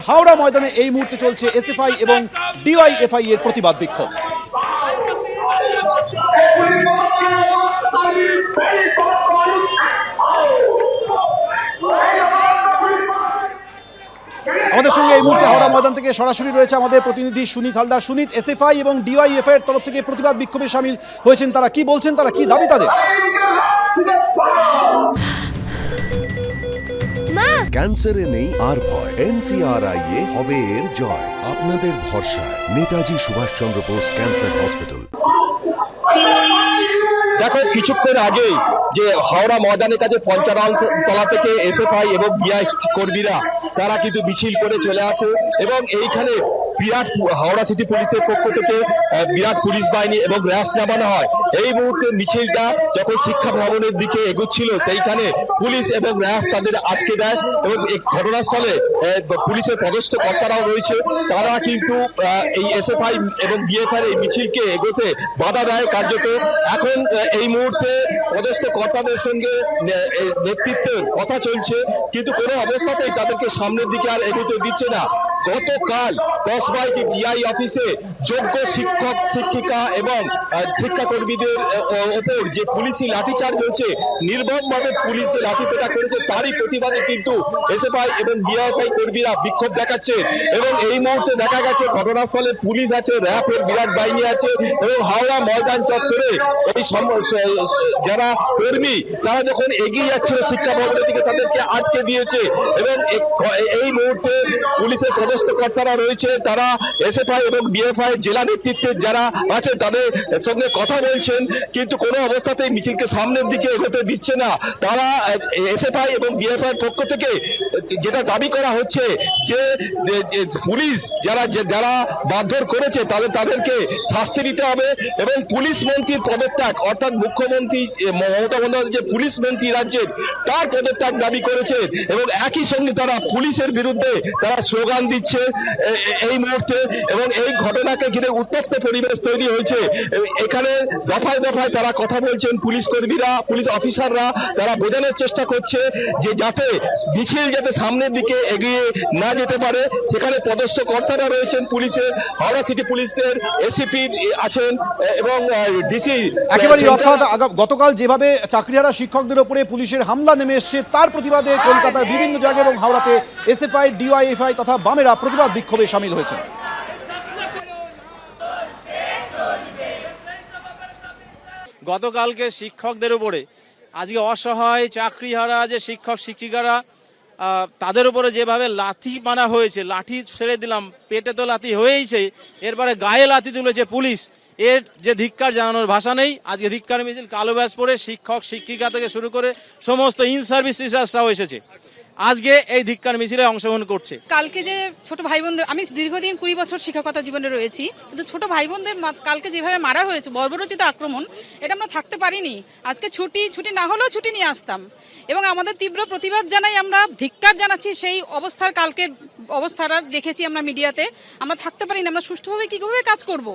হাওড়া ময়দানে এই মুহূর্তে চলছে এসএফআই এবং ডিওয়াইএফআই এর প্রতিবাদ বিক্ষোভ। আমাদের সঙ্গে এই মুহূর্তে হাওড়া ময়দান থেকে সরাসরি রয়েছে আমাদের প্রতিনিধি সুনীত হালদার। সুনীত, এসএফআই এবং ডিওয়াইএফআই এর তরফ থেকে প্রতিবাদ বিক্ষোভে সামিল হয়েছেন, তারা কি বলছেন, তারা কি দাবি তাদের? ক্যান্সারে নেই আর ভয়, এনসিআরআই এ হবে এর জয়। আপনাদের ভরসা নেতাজি সুভাষচন্দ্র বোস ক্যান্সার হসপিটাল। দেখো, কিছুক্ষণ আগেই যে হাওড়া ময়দানের কাছে পঞ্চানন তলা থেকে এসএফআই এবং ডিআই কর্মীরা তারা কিন্তু মিছিল করে চলে আসে এবং এইখানে বিরাট হাওড়া সিটি পুলিশের পক্ষ থেকে বিরাট পুলিশ বাহিনী এবং র্যাফ নামানো হয়। এই মুহূর্তে মিছিলটা যখন শিক্ষা ভবনের দিকে এগোচ্ছিল সেইখানে পুলিশ এবং র্যাফ তাদের আটকে দেয় এবং এই ঘটনাস্থলে পুলিশের পদস্থ কর্তারাও রয়েছে, তারা কিন্তু এই এসএফআই এবং ডিএফআই এই মিছিলকে এগোতে বাধা দেয় কার্যত। এখন এই মুহূর্তে পদস্থ কর্তাদের সঙ্গে নেতৃত্বের কথা চলছে, কিন্তু কোনো অবস্থাতেই তাদেরকে সামনের দিকে আর এগোতে দিচ্ছে না। গতকাল 10 বাইকে ডিআই অফিসে যোগ্য শিক্ষক শিক্ষিকা এবং শিক্ষাকর্মীদের ওপর যে পুলিশি লাঠিচার্জ হয়েছে, নির্মমভাবে পুলিশ যে লাঠিপেটা করেছে তারই প্রতিবাদে কিন্তু এসএফআই এবং ডিআইএফআই কর্মীরা বিক্ষোভ দেখাচ্ছে এবং এই মুহূর্তে দেখা গেছে ঘটনাস্থলে পুলিশ আছে, র্যাবের বিরাট বাহিনী আছে এবং হাওড়া ময়দান চত্বরে এই যারা কর্মী তারা যখন এগিয়ে যাচ্ছিল শিক্ষা ভবনের দিকে তাদেরকে আটকে দিয়েছে এবং এই মুহূর্তে পুলিশের পদস্থ কর্তারা রয়েছে, তারা এসএফআই এবং ডিএফআই জেলা নেতৃত্বের যারা আছে তাদের সঙ্গে কথা বলছেন, কিন্তু কোনো অবস্থাতেই মিছিলকে সামনের দিকে এগোতে দিচ্ছে না। তারা এসএফআই এবং ডিএফআই এর পক্ষ থেকে যেটা দাবি করা হচ্ছে যে পুলিশ যারা মারধর করেছে তাদেরকে শাস্তি দিতে হবে এবং পুলিশ মন্ত্রীর পদত্যাগ, অর্থাৎ মুখ্যমন্ত্রী মমতা বন্দ্যোপাধ্যায় যে পুলিশ মন্ত্রী রাজ্যের তার পদত্যাগ দাবি করেছে এবং একই সঙ্গে তারা পুলিশের বিরুদ্ধে তারা স্লোগান দিচ্ছে এই মুহূর্তে এবং এই ঘটনাকে ঘিরে উত্তপ্ত পরিবেশ তৈরি হয়েছে। এখানে দফায় দফায় তারা কথা বলছেন, পুলিশ কর্মীরা, পুলিশ অফিসাররা তারা বোঝানোর চেষ্টা করছে যে যাতে মিছিল যাতে সামনের দিকে এগিয়ে না যেতে পারে। সেখানে পদস্থ কর্তারা রয়েছেন পুলিশের, হাওড়া সিটি পুলিশের এসিপি আছেন এবং ডিসি। একেবারে অর্থাৎ গতকাল যেভাবে চাকরিহারা শিক্ষকদের উপরে পুলিশের হামলা নেমে এসছে তার প্রতিবাদে কলকাতার বিভিন্ন জায়গায় এবং হাওড়াতে এসএফআই, ডিওয়াইএফআই তথা বামেরা প্রতিবাদ বিক্ষোভে সামিল হয়েছে। গতকালকে শিক্ষকদের উপরে আজকে অসহায় চাকরিহারা যে শিক্ষক শিক্ষিকারা তাদের উপরে যেভাবে লাথি মারা হয়েছে, লাঠি ছেড়ে দিলাম, পেটে তো লাথি হয়েইছে, এরপরে গায়ে লাথি তুলেছে পুলিশ, এর যে ধিক্কার জানানোর ভাষা নেই। আজকে ধিক্কার মিছিল কালো ব্যাজ পরে শিক্ষক শিক্ষিকা থেকে শুরু করে সমস্ত ইন সার্ভিস টিচার্সরাও এসেছে, আজকে এই ধিক্কার মিছিলে অংশগ্রহণ করছে। কালকে যে ছোট ভাই বোনদের, আমি দীর্ঘদিন 20 বছর শিক্ষকতা জীবনে রয়েছি, কিন্তু ছোট ভাই বোনদের কালকে যেভাবে মারা হয়েছে, বর্বরোচিত আক্রমণ, এটা আমরা থাকতে পারিনি। আজকে ছুটি না হলেও ছুটি নিয়ে আসতাম এবং আমাদের তীব্র প্রতিবাদ জানাই, আমরা ধিক্কার জানাচ্ছি সেই অবস্থার, কালকের অবস্থাটা দেখেছি আমরা মিডিয়াতে। আমরা থাকতে পারিনি, আমরা সুষ্ঠুভাবে কিভাবে কাজ করব।